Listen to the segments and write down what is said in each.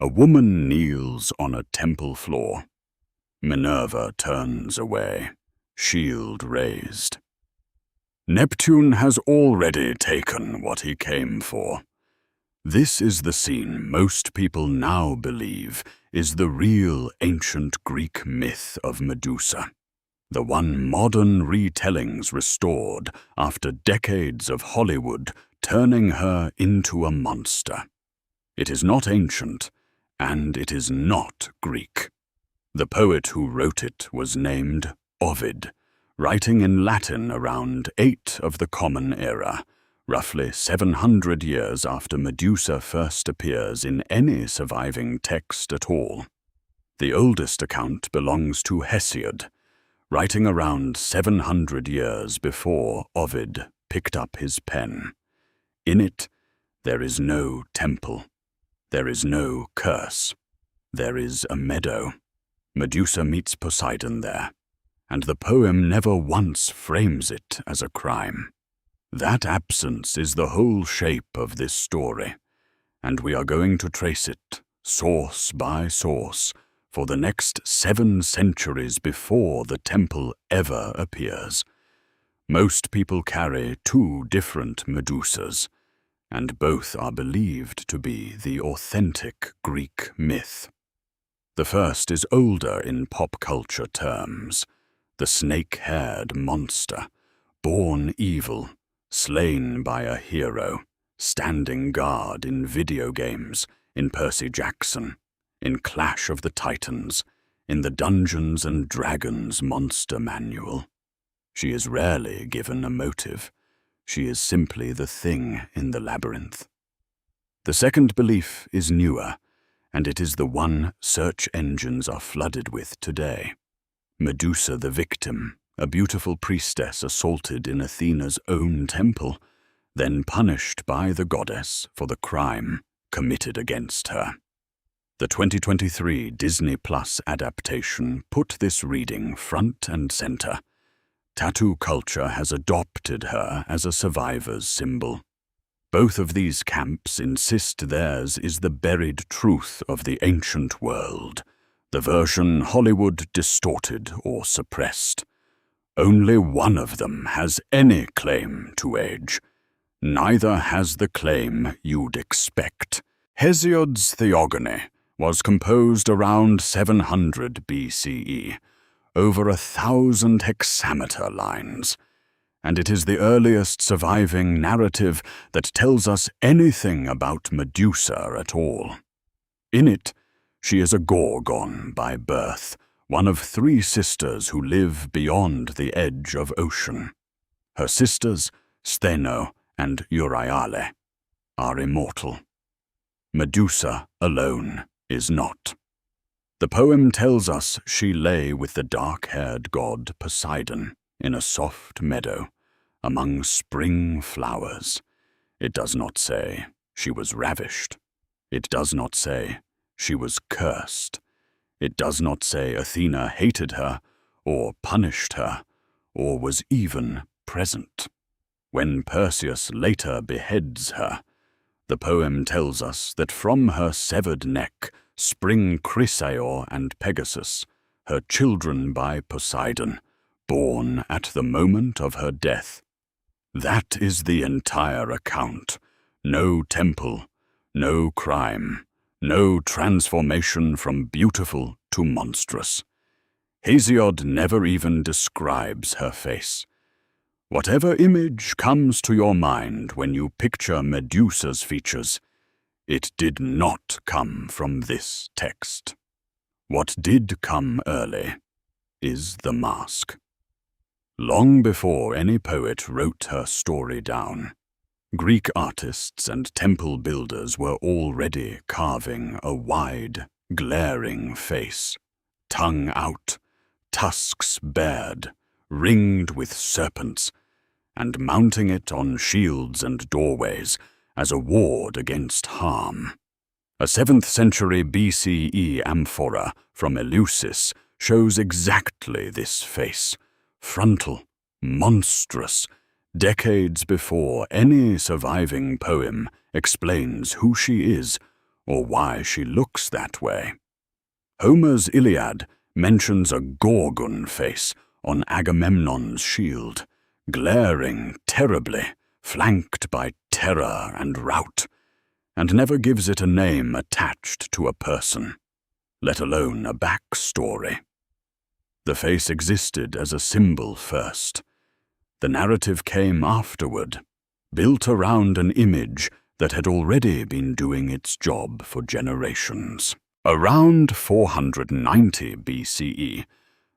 A woman kneels on a temple floor. Minerva turns away, shield raised. Neptune has already taken what he came for. This is the scene most people now believe is the real ancient Greek myth of Medusa, the one modern retellings restored after decades of Hollywood turning her into a monster. It is not ancient, and it is not Greek. The poet who wrote it was named Ovid, writing in Latin around 8 of the Common Era, roughly 700 years after Medusa first appears in any surviving text at all. The oldest account belongs to Hesiod, writing around 700 years before Ovid picked up his pen. In it, there is no temple. There is no curse. There is a meadow. Medusa meets Poseidon there, and the poem never once frames it as a crime. That absence is the whole shape of this story, and we are going to trace it, source by source, for the next 7 centuries before the temple ever appears. Most people carry 2 different Medusas, and both are believed to be the authentic Greek myth. The first is older in pop culture terms, the snake-haired monster, born evil, slain by a hero, standing guard in video games, in Percy Jackson, in Clash of the Titans, in the Dungeons and Dragons monster manual. She is rarely given a motive. She is simply the thing in the labyrinth. The second belief is newer, and it is the one search engines are flooded with today. Medusa the victim, a beautiful priestess assaulted in Athena's own temple, then punished by the goddess for the crime committed against her. The 2023 Disney Plus adaptation put this reading front and center. Tattoo culture has adopted her as a survivor's symbol. Both of these camps insist theirs is the buried truth of the ancient world, the version Hollywood distorted or suppressed. Only one of them has any claim to age. Neither has the claim you'd expect. Hesiod's Theogony was composed around 700 BCE, over 1,000 hexameter lines, and it is the earliest surviving narrative that tells us anything about Medusa at all. In it, she is a Gorgon by birth, one of 3 sisters who live beyond the edge of ocean. Her sisters, Stheno and Euryale, are immortal. Medusa alone is not. The poem tells us she lay with the dark-haired god Poseidon in a soft meadow among spring flowers. It does not say she was ravished. It does not say she was cursed. It does not say Athena hated her or punished her or was even present. When Perseus later beheads her, the poem tells us that from her severed neck spring Chrysaor and Pegasus, her children by Poseidon, born at the moment of her death. That is the entire account. No temple, no crime, no transformation from beautiful to monstrous. Hesiod never even describes her face. Whatever image comes to your mind when you picture Medusa's features, it did not come from this text. What did come early is the mask. Long before any poet wrote her story down, Greek artists and temple builders were already carving a wide, glaring face, tongue out, tusks bared, ringed with serpents, and mounting it on shields and doorways as a ward against harm. A 7th century BCE amphora from Eleusis shows exactly this face, frontal, monstrous, decades before any surviving poem explains who she is or why she looks that way. Homer's Iliad mentions a Gorgon face on Agamemnon's shield, glaring terribly, flanked by terror and rout, and never gives it a name attached to a person, let alone a backstory. The face existed as a symbol first. The narrative came afterward, built around an image that had already been doing its job for generations. Around 490 BCE,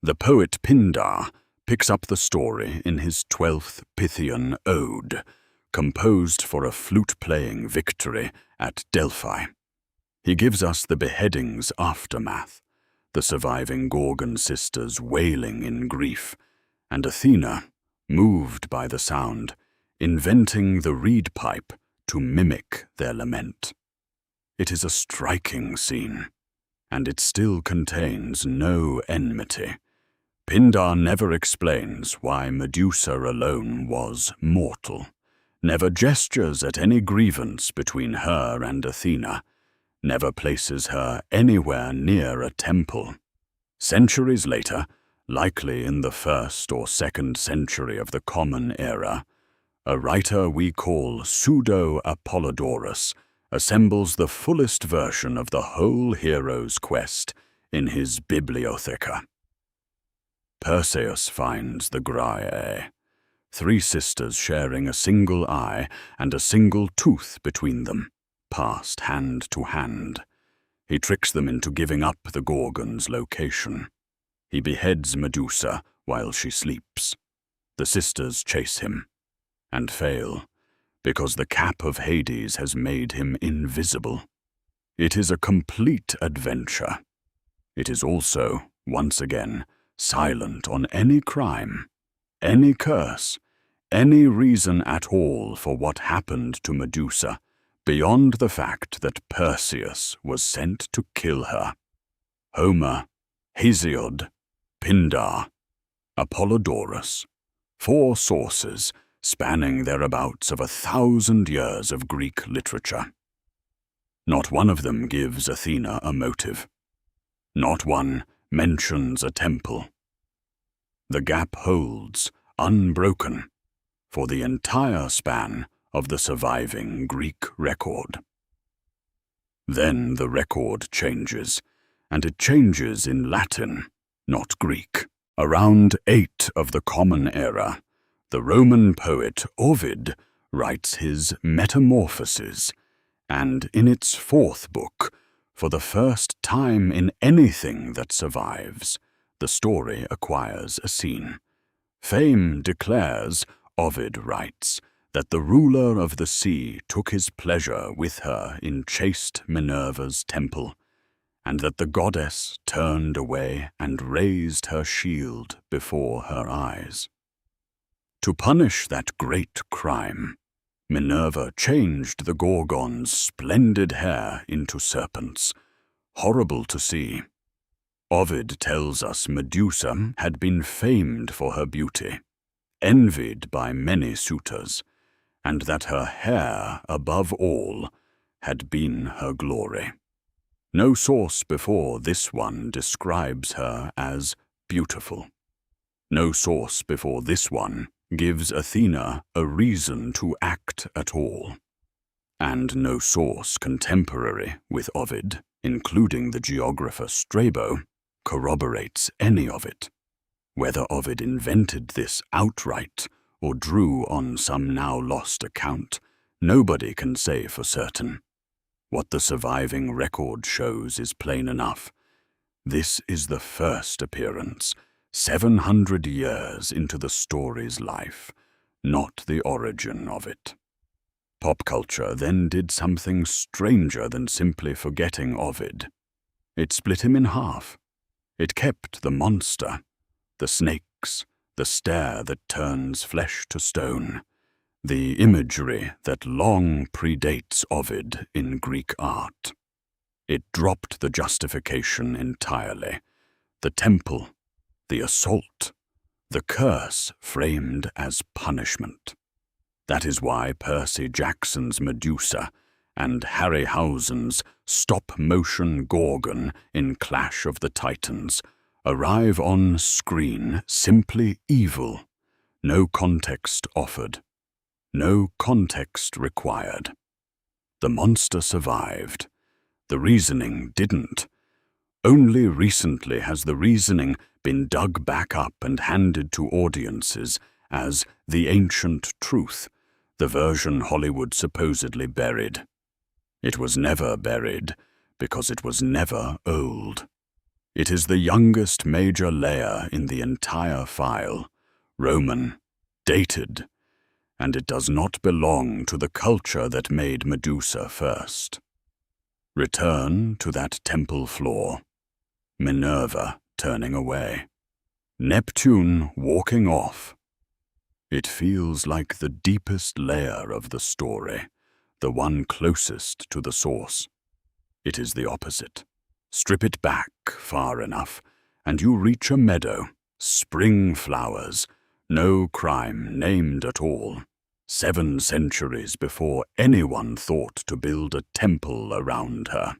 the poet Pindar picks up the story in his 12th Pythian ode, composed for a flute-playing victory at Delphi. He gives us the beheading's aftermath, the surviving Gorgon sisters wailing in grief, and Athena, moved by the sound, inventing the reed pipe to mimic their lament. It is a striking scene, and it still contains no enmity. Pindar never explains why Medusa alone was mortal, never gestures at any grievance between her and Athena, never places her anywhere near a temple. Centuries later, likely in the 1st or 2nd century of the Common Era, a writer we call Pseudo-Apollodorus assembles the fullest version of the whole hero's quest in his Bibliotheca. Perseus finds the Graiae, 3 sisters sharing a single eye and a single tooth between them, passed hand to hand. He tricks them into giving up the Gorgon's location. He beheads Medusa while she sleeps. The sisters chase him, and fail, because the cap of Hades has made him invisible. It is a complete adventure. It is also, once again, silent on any crime, any curse, any reason at all for what happened to Medusa, beyond the fact that Perseus was sent to kill her. Homer, Hesiod, Pindar, Apollodorus, 4 sources spanning thereabouts of 1,000 years of Greek literature. Not one of them gives Athena a motive. Not one mentions a temple. The gap holds, unbroken, for the entire span of the surviving Greek record. Then the record changes, and it changes in Latin, not Greek. Around 8 of the Common Era, the Roman poet Ovid writes his Metamorphoses, and in its 4th book, for the first time in anything that survives, the story acquires a scene. Fame declares, Ovid writes, that the ruler of the sea took his pleasure with her in chaste Minerva's temple, and that the goddess turned away and raised her shield before her eyes. To punish that great crime, Minerva changed the Gorgon's splendid hair into serpents, horrible to see. Ovid tells us Medusa had been famed for her beauty, envied by many suitors, and that her hair, above all, had been her glory. No source before this one describes her as beautiful. No source before this one gives Athena a reason to act at all. And no source contemporary with Ovid, including the geographer Strabo, corroborates any of it. Whether Ovid invented this outright or drew on some now lost account, nobody can say for certain. What the surviving record shows is plain enough. This is the first appearance, 700 years into the story's life, not the origin of it. Pop culture then did something stranger than simply forgetting Ovid. It split him in half. It kept the monster, the snakes, the stare that turns flesh to stone, the imagery that long predates Ovid in Greek art. It dropped the justification entirely, the temple, the assault, the curse framed as punishment. That is why Percy Jackson's Medusa and Harryhausen's stop-motion Gorgon in Clash of the Titans arrive on screen simply evil. No context offered. No context required. The monster survived. The reasoning didn't. Only recently has the reasoning been dug back up and handed to audiences as the ancient truth, the version Hollywood supposedly buried. It was never buried because it was never old. It is the youngest major layer in the entire file, Roman, dated, and it does not belong to the culture that made Medusa first. Return to that temple floor. Minerva turning away. Neptune walking off. It feels like the deepest layer of the story, the one closest to the source. It is the opposite. Strip it back far enough, and you reach a meadow, spring flowers, no crime named at all. 7 centuries before anyone thought to build a temple around her.